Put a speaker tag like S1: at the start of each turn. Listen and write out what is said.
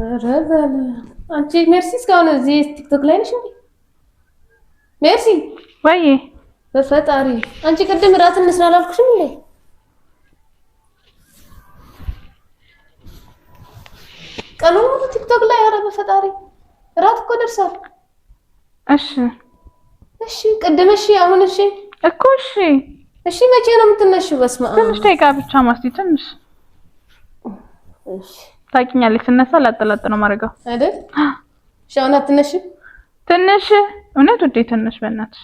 S1: ኧረ በለ አንቺ ሜርሲ እስካሁን እዚህ ቲክቶክ ላይ ነሽ እንዴ? ሜርሲ
S2: ወይ
S1: በፈጣሪ አንቺ ቅድም እራት እንስራ አላልኩሽም እንዴ? ቀኑን ሙሉ ቲክቶክ ላይ ኧረ በፈጣሪ እራት እኮ ደርሷል።
S2: እሺ
S1: እሺ ቅድም እሺ አሁን እሺ
S2: እኮ እሺ
S1: እሺ መቼ ነው የምትነሺው? በስመ አብ
S2: ትንሽ ደቂቃ ብቻ ማስቲ ትንሽ
S1: እሺ
S2: ታውቂኛለሽ ስነሳ ላጥላጥ ነው ማድረገው
S1: አይደል? እሺ አሁን አትነሺም?
S2: ትንሽ እውነት ውዴ ትንሽ በእናትሽ